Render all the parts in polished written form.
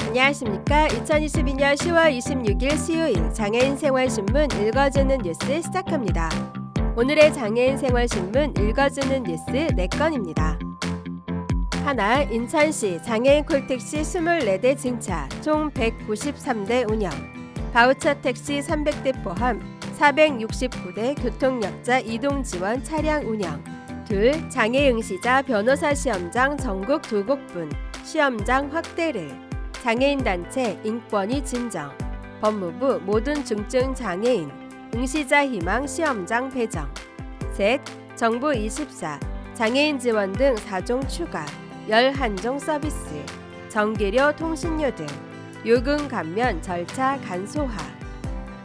안녕하십니까. 2022년 10월 26일 수요일 장애인 생활신문 읽어주는 뉴스 시작합니다. 오늘의 장애인 생활신문 읽어주는 뉴스 4건입니다. 하나, 인천시 장애인 콜택시 24대 증차, 총 193대 운영. 바우처 택시 300대 포함 469대 교통약자 이동지원 차량 운영. 둘, 장애응시자 변호사 시험장 전국 2곳분 시험장 확대를. 장애인단체 인권위 진정. 법무부 모든 중증 장애인 응시자 희망 시험장 배정. 셋, 정부 24 장애인 지원 등 4종 추가 11종 서비스. 전기료 통신료 등 요금 감면 절차 간소화.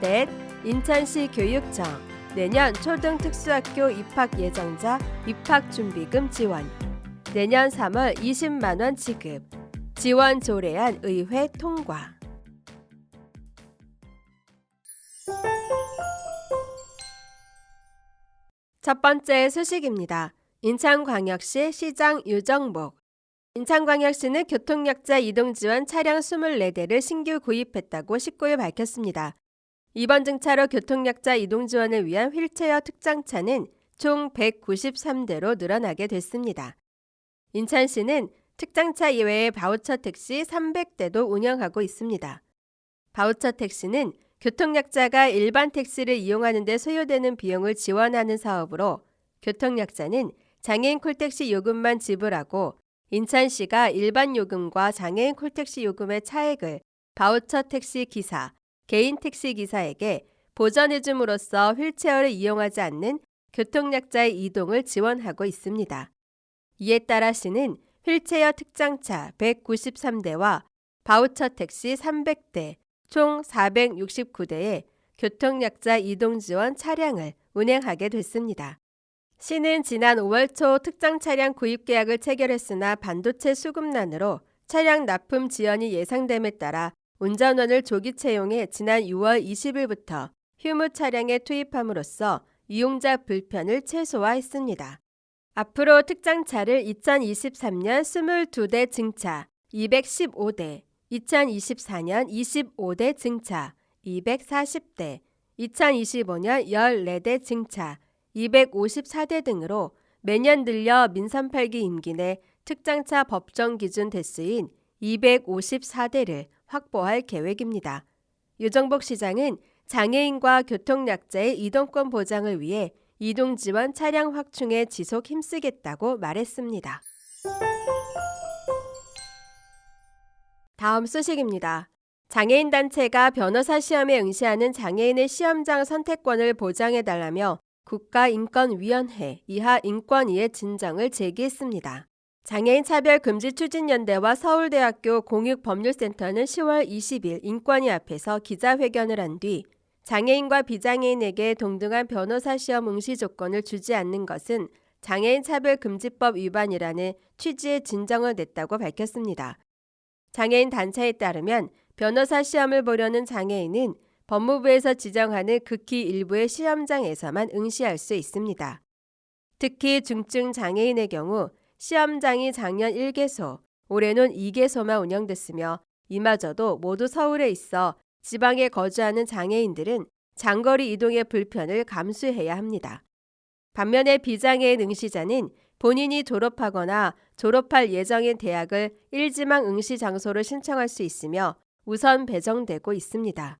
넷, 인천시 교육청 내년 초등 특수학교 입학 예정자 입학준비금 지원. 내년 3월 20만원 지급. 지원 조례안 의회 통과. 첫 번째 소식입니다. 인천광역시 시장 유정복. 인천광역시는 교통약자 이동지원 차량 24대를 신규 구입했다고 19일 밝혔습니다. 이번 증차로 교통약자 이동지원을 위한 휠체어 특장차는 총 193대로 늘어나게 됐습니다. 인천시는 특장차 이외에 바우처 택시 300대도 운영하고 있습니다. 바우처 택시는 교통약자가 일반 택시를 이용하는 데 소요되는 비용을 지원하는 사업으로 교통약자는 장애인 콜택시 요금만 지불하고 인천시가 일반 요금과 장애인 콜택시 요금의 차액을 바우처 택시 기사, 개인 택시 기사에게 보전해줌으로써 휠체어를 이용하지 않는 교통약자의 이동을 지원하고 있습니다. 이에 따라 시는 휠체어 특장차 193대와 바우처 택시 300대, 총 469대의 교통약자 이동 지원 차량을 운행하게 됐습니다. 시는 지난 5월 초 특장 차량 구입 계약을 체결했으나 반도체 수급난으로 차량 납품 지연이 예상됨에 따라 운전원을 조기 채용해 지난 6월 20일부터 휴무 차량에 투입함으로써 이용자 불편을 최소화했습니다. 앞으로 특장차를 2023년 22대 증차 215대, 2024년 25대 증차 240대, 2025년 14대 증차 254대 등으로 매년 늘려 민선 8기 임기 내 특장차 법정 기준 대수인 254대를 확보할 계획입니다. 유정복 시장은 장애인과 교통약자의 이동권 보장을 위해 이동지원 차량 확충에 지속 힘쓰겠다고 말했습니다. 다음 소식입니다. 장애인 단체가 변호사 시험에 응시하는 장애인의 시험장 선택권을 보장해달라며 국가인권위원회 이하 인권위에 진정을 제기했습니다. 장애인 차별금지추진연대와 서울대학교 공익법률센터는 10월 20일 인권위 앞에서 기자회견을 한 뒤 장애인과 비장애인에게 동등한 변호사 시험 응시 조건을 주지 않는 것은 장애인 차별금지법 위반이라는 취지의 진정을 냈다고 밝혔습니다. 장애인 단체에 따르면 변호사 시험을 보려는 장애인은 법무부에서 지정하는 극히 일부의 시험장에서만 응시할 수 있습니다. 특히 중증 장애인의 경우 시험장이 작년 1개소, 올해는 2개소만 운영됐으며 이마저도 모두 서울에 있어 지방에 거주하는 장애인들은 장거리 이동의 불편을 감수해야 합니다. 반면에 비장애인 응시자는 본인이 졸업하거나 졸업할 예정인 대학을 1지망 응시 장소로 신청할 수 있으며 우선 배정되고 있습니다.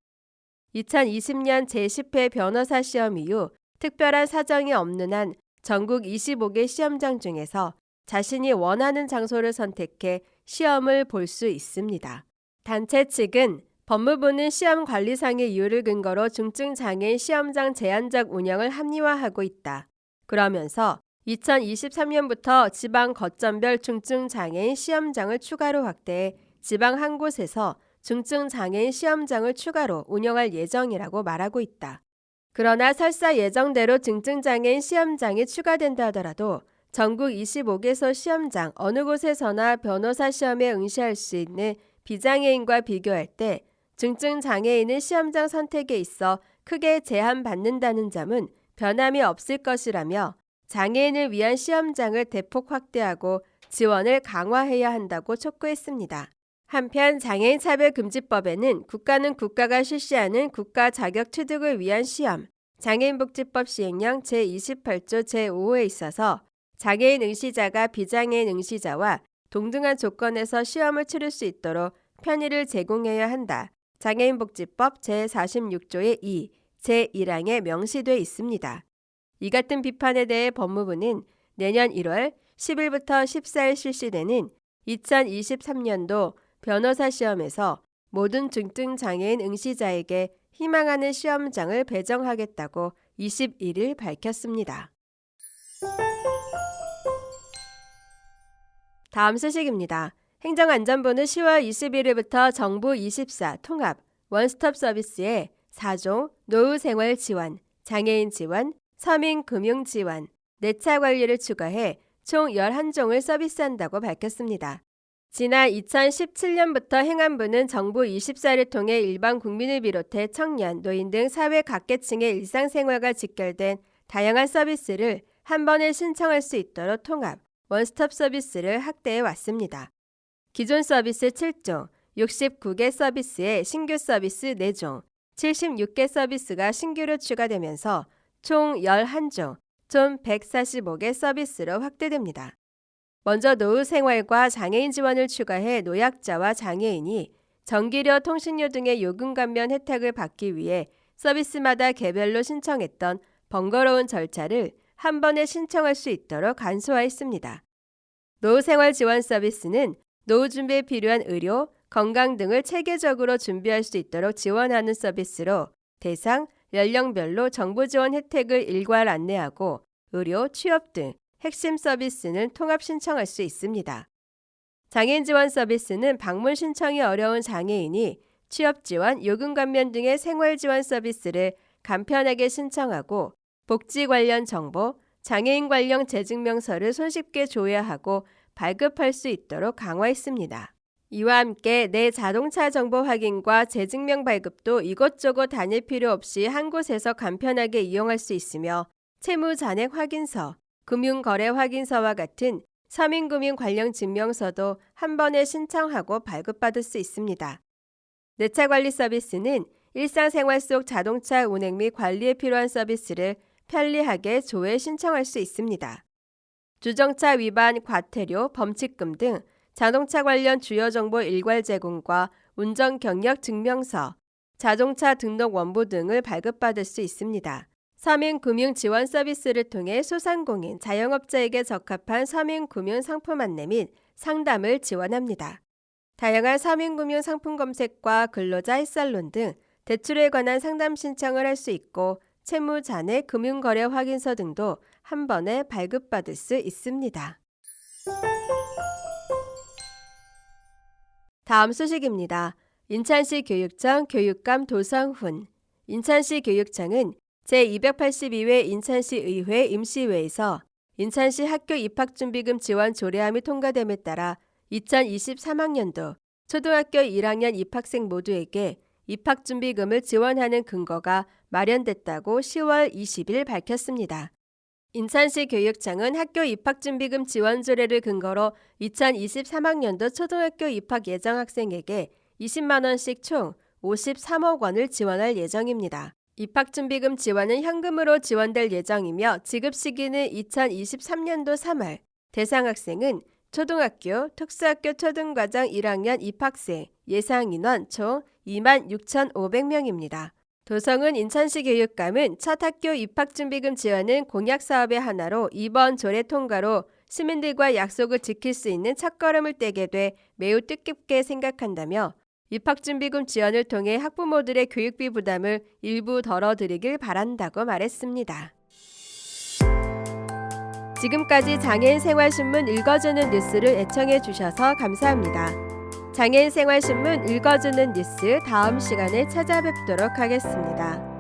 2020년 제10회 변호사 시험 이후 특별한 사정이 없는 한 전국 25개 시험장 중에서 자신이 원하는 장소를 선택해 시험을 볼 수 있습니다. 단체 측은 법무부는 시험 관리상의 이유를 근거로 중증 장애인 시험장 제한적 운영을 합리화하고 있다. 그러면서 2023년부터 지방 거점별 중증 장애인 시험장을 추가로 확대해 지방 한 곳에서 중증 장애인 시험장을 추가로 운영할 예정이라고 말하고 있다. 그러나 설사 예정대로 중증 장애인 시험장이 추가된다 하더라도 전국 25개소 시험장 어느 곳에서나 변호사 시험에 응시할 수 있는 비장애인과 비교할 때 중증 장애인은 시험장 선택에 있어 크게 제한받는다는 점은 변함이 없을 것이라며 장애인을 위한 시험장을 대폭 확대하고 지원을 강화해야 한다고 촉구했습니다. 한편 장애인 차별금지법에는 국가는 국가가 실시하는 국가 자격 취득을 위한 시험, 장애인복지법 시행령 제28조 제5호에 있어서 장애인 응시자가 비장애인 응시자와 동등한 조건에서 시험을 치를 수 있도록 편의를 제공해야 한다. 장애인복지법 제46조의 2, 제1항에 명시돼 있습니다. 이 같은 비판에 대해 법무부는 내년 1월 10일부터 14일 실시되는 2023년도 변호사 시험에서 모든 중증장애인 응시자에게 희망하는 시험장을 배정하겠다고 21일 밝혔습니다. 다음 소식입니다. 행정안전부는 10월 21일부터 정부 24 통합 원스톱 서비스에 4종 노후생활 지원, 장애인 지원, 서민금융 지원, 내차 관리를 추가해 총 11종을 서비스한다고 밝혔습니다. 지난 2017년부터 행안부는 정부 24를 통해 일반 국민을 비롯해 청년, 노인 등 사회 각계층의 일상생활과 직결된 다양한 서비스를 한 번에 신청할 수 있도록 통합, 원스톱 서비스를 확대해 왔습니다. 기존 서비스 7종, 69개 서비스에 신규 서비스 4종, 76개 서비스가 신규로 추가되면서 총 11종, 총 145개 서비스로 확대됩니다. 먼저 노후생활과 장애인 지원을 추가해 노약자와 장애인이 전기료, 통신료 등의 요금 감면 혜택을 받기 위해 서비스마다 개별로 신청했던 번거로운 절차를 한 번에 신청할 수 있도록 간소화했습니다. 노후생활 지원 서비스는 노후 준비에 필요한 의료, 건강 등을 체계적으로 준비할 수 있도록 지원하는 서비스로 대상, 연령별로 정부 지원 혜택을 일괄 안내하고 의료, 취업 등 핵심 서비스는 통합 신청할 수 있습니다. 장애인 지원 서비스는 방문 신청이 어려운 장애인이 취업 지원, 요금 감면 등의 생활 지원 서비스를 간편하게 신청하고 복지 관련 정보, 장애인 관련 재증명서를 손쉽게 조회하고 발급할 수 있도록 강화했습니다. 이와 함께 내 자동차 정보 확인과 재증명 발급도 이곳저곳 다닐 필요 없이 한 곳에서 간편하게 이용할 수 있으며 채무 잔액 확인서, 금융거래 확인서와 같은 서민금융 관련 증명서도 한 번에 신청하고 발급받을 수 있습니다. 내차 관리 서비스는 일상생활 속 자동차 운행 및 관리에 필요한 서비스를 편리하게 조회 신청할 수 있습니다. 주정차 위반, 과태료, 범칙금 등 자동차 관련 주요 정보 일괄 제공과 운전 경력 증명서, 자동차 등록 원부 등을 발급받을 수 있습니다. 서민금융 지원 서비스를 통해 소상공인, 자영업자에게 적합한 서민금융 상품 안내 및 상담을 지원합니다. 다양한 서민금융 상품 검색과 근로자 햇살론 등 대출에 관한 상담 신청을 할 수 있고 채무 잔액, 금융거래 확인서 등도 한 번에 발급받을 수 있습니다. 다음 소식입니다. 인천시 교육청 교육감 도성훈. 인천시 교육청은 제282회 인천시 의회 임시회에서 인천시 학교 입학준비금 지원 조례안이 통과됨에 따라 2023학년도 초등학교 1학년 입학생 모두에게 입학준비금을 지원하는 근거가 마련됐다고 10월 20일 밝혔습니다. 인천시 교육청은 학교 입학준비금 지원 조례를 근거로 2023학년도 초등학교 입학 예정 학생에게 20만 원씩 총 53억 원을 지원할 예정입니다. 입학준비금 지원은 현금으로 지원될 예정이며 지급 시기는 2023년도 3월, 대상 학생은 초등학교, 특수학교 초등과정 1학년 입학생, 예상인원 총 26,500명입니다. 도성은 인천시 교육감은 첫 학교 입학준비금 지원은 공약사업의 하나로 이번 조례 통과로 시민들과 약속을 지킬 수 있는 첫걸음을 떼게 돼 매우 뜻깊게 생각한다며 입학준비금 지원을 통해 학부모들의 교육비 부담을 일부 덜어드리길 바란다고 말했습니다. 지금까지 장애인 생활신문 읽어주는 뉴스를 애청해 주셔서 감사합니다. 장애인 생활신문 읽어주는 뉴스 다음 시간에 찾아뵙도록 하겠습니다.